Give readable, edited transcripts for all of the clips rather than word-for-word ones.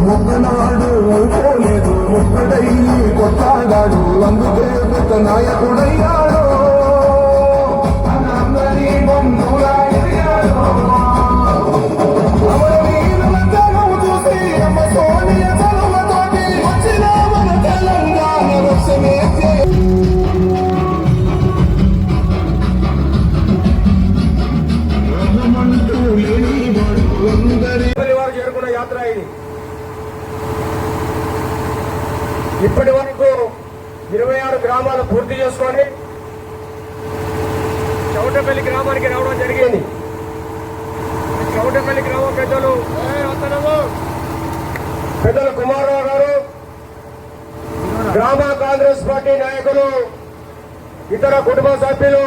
ముక్కనాడు పోలేదు ముక్కడై కొట్లాడాడు అందుకే నాయకుడయ్యాడు చేరుకున్న యాత్ర ఇది. ఇప్పటి వరకు 26 గ్రామాలు పూర్తి చేసుకొని చౌటపల్లి గ్రామానికి రావడం జరిగింది. చౌటపల్లి గ్రామం పెద్దలు కుమారరావు గారు, గ్రామ కాంగ్రెస్ పార్టీ నాయకులు, ఇతర కుటుంబ సభ్యులు,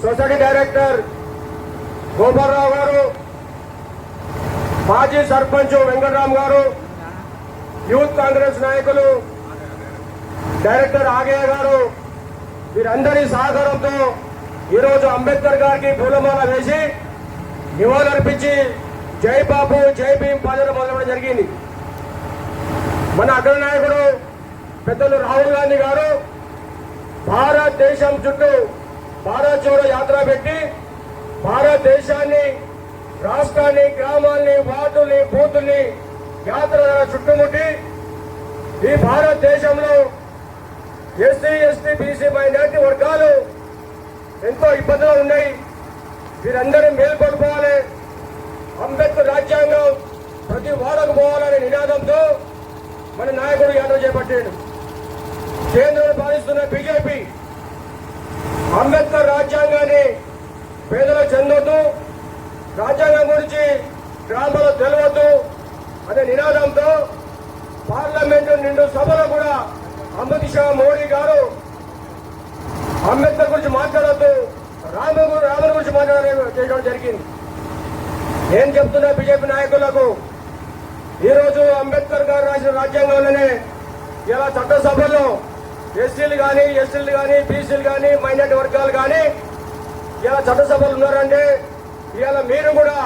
సొసైటీ డైరెక్టర్ గోపాలరావు గారు, మాజీ సర్పంచ్ వెంకటరామ్ గారు, యూత్ కాంగ్రెస్ నాయకులు డైరెక్టర్ ఆగయ్య గారు, వీరందరి సహకారంతో ఈరోజు అంబేద్కర్ గారికి పూలమాల వేసి నివాళులర్పించి జై బాబు జై భీమ్ పాదయాత్ర మొదలవడం జరిగింది. మన అగ్ర నాయకుడు పెద్దలు రాహుల్ గాంధీ గారు భారతదేశం చుట్టూ భారత్ జోడో యాత్ర పెట్టి భారతదేశాన్ని, రాష్ట్రాన్ని, గ్రామాల్ని, వార్డుల్ని, బూతుల్ని యాత్ర చుట్టుముట్టి ఈ భారతదేశంలో ఎస్సీ, ఎస్టీ, బీసీ, మైనారిటీ వర్గాలు ఎంతో ఇబ్బందులు ఉన్నాయి. వీరందరూ మేల్కొల్పోవాలి, అంబేద్కర్ రాజ్యాంగం ప్రతి వాడకు పోవాలనే నినాదంతో మన నాయకుడు యాత్ర చేపట్టాడు. కేంద్రంలో పాలిస్తున్న బీజేపీ అంబేద్కర్ రాజ్యాంగాన్ని పేదలకు చెందొద్దు, రాజ్యాంగం గురించి గ్రామాల్లో తెలియవద్దు అనే నినాదంతో పార్లమెంటు నిండు సభలో కూడా అమిత్ షా, మోడీ గారు అంబేద్కర్ గురించి మాట్లాడద్దు, రాముని గురించి చేయడం జరిగింది. నేను చెప్తున్నా బీజేపీ నాయకులకు, ఈరోజు అంబేద్కర్ గారు రాసిన రాజ్యాంగంలోనే ఇలా చట్టసభల్లో ఎస్సీలు కానీ, ఎస్టీలు కానీ, బీసీలు కానీ, మైనార్టీ వర్గాలు కానీ ఇలా చట్టసభలు ఉన్నారంటే, ఇవాళ మీరు కూడా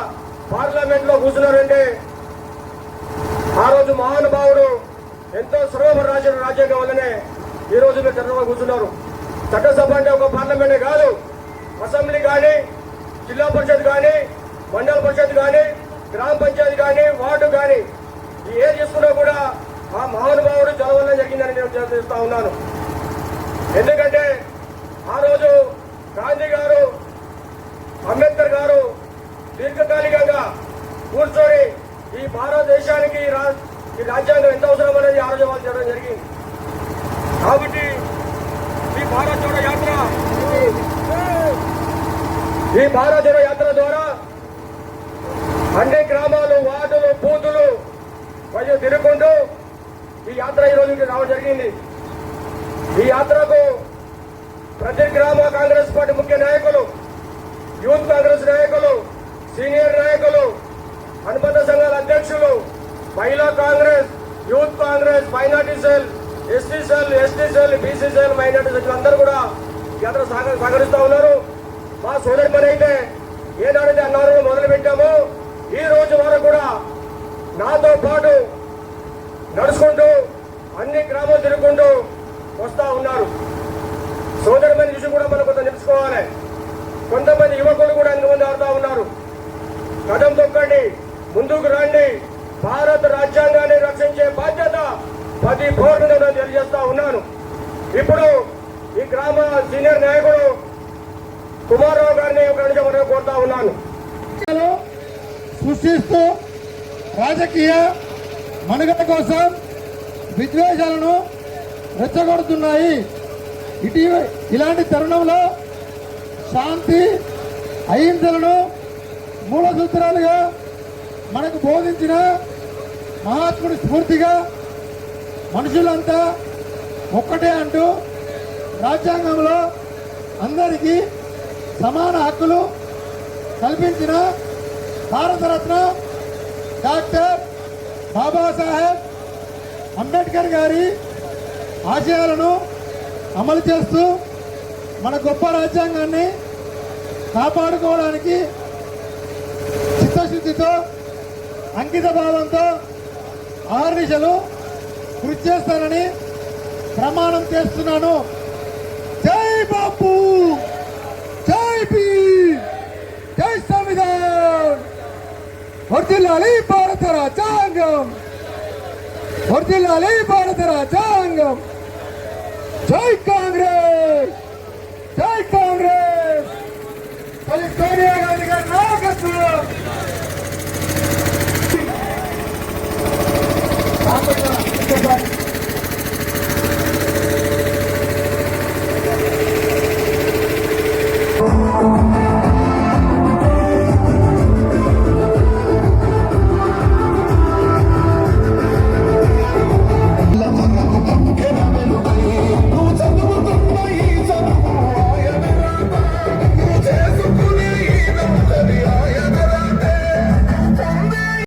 పార్లమెంట్ లో కూర్చున్నారంటే ఆ రోజు మహానుభావుడు ఎంతో శ్రమ రాసిన రాజ్యాంగం వల్లనే ఈ రోజు మీరు చట్టసభ కూర్చున్నారు. చట్టసభ అంటే ఒక పార్లమెంటే కాదు, అసెంబ్లీ కానీ, జిల్లా పరిషత్ కానీ, మండల పరిషత్ కానీ, గ్రామ పంచాయతీ కానీ, వార్డు కానీ ఏది చేసుకున్నా కూడా ఆ మహానుభావుడు చదవల్ల జరిగిందని నేను చేస్తా ఉన్నాను. ఎందుకంటే ఆ రోజు గాంధీ గారు, అంబేద్కర్ గారు దీర్ఘకాలికంగా కూర్చొని ఈ భారతదేశానికి ఈ రాజ్యాంగం ఎంత అవసరం అనేది ఆ రోజు వాళ్ళు చేయడం జరిగింది. కాబట్టి ఈ భారత్ జోడో యాత్ర ద్వారా అన్ని గ్రామాలు, వార్డులు, బూతులు మరియు తిరుగుకుంటూ ఈ యాత్ర ఈ రోజుకి రావడం జరిగింది. ఈ యాత్రకు ప్రతి గ్రామ కాంగ్రెస్ పార్టీ ముఖ్య నాయకులు, యూత్ కాంగ్రెస్ నాయకులు, సీనియర్ నాయకులు, అనుబంధ సంఘాల అధ్యక్షులు, మహిళా Congress, youth Congress, minority cell, ST cell, ST cell, BC cell, minority cell అందరూ కూడా యాత్ర సహకరిస్తా ఉన్నారు. మా సోదరి పని అయితే ఏనాడైతే అన్నారు మొదలు పెట్టామో ఈ రోజు వరకు కూడా నాతో పాటు నడుచుకుంటూ అన్ని గ్రామాలు తిరుగుకుంటూ వస్తా ఉన్నారు. సోదరి పని చూసి కూడా మనం కొంత నేర్చుకోవాలి. కొంతమంది యువకులు కూడా ఇంతమంది ఆడుతూ ఉన్నారు. కదం తొక్కండి, ముందుకు రండి, భారత రాజ్యాంగాన్ని రక్షించే బాధ్యత ప్రతి పౌరుడు తెలియజేస్తా ఉన్నాను. ఇప్పుడు ఈ గ్రామ సీనియర్ నాయకుడు కుమారరావు గారిని ఒక నిమిషం కోరుతా ఉన్నాను. సృష్టిస్తూ రాజకీయ మనుగడ కోసం విద్వేషాలను రెచ్చగొడుతున్నాయి. ఇలాంటి తరుణంలో శాంతి, అహింసలను మూల సూత్రాలుగా మనకు బోధించిన మహాత్ముడి స్ఫూర్తిగా మనుషులంతా ఒక్కటే అంటూ రాజ్యాంగంలో అందరికీ సమాన హక్కులు కల్పించిన భారతరత్న డాక్టర్ బాబాసాహెబ్ అంబేద్కర్ గారి ఆశయాలను అమలు చేస్తూ మన గొప్ప రాజ్యాంగాన్ని కాపాడుకోవడానికి చిత్తశుద్ధితో అంకిత భావంతో ఆర్నిశలు కృషి చేస్తానని ప్రమాణం చేస్తున్నాను. జై బాపు, జై భీమ్, జై సంవిధాన్. వర్ధిల్లాలి భారత రాజ్యాంగం, వర్ధిల్లాలి భారత రాజ్యాంగం. జై కాంగ్రెస్, జై కాంగ్రెస్. సోనియా గాంధీ గారి నాయకత్వం.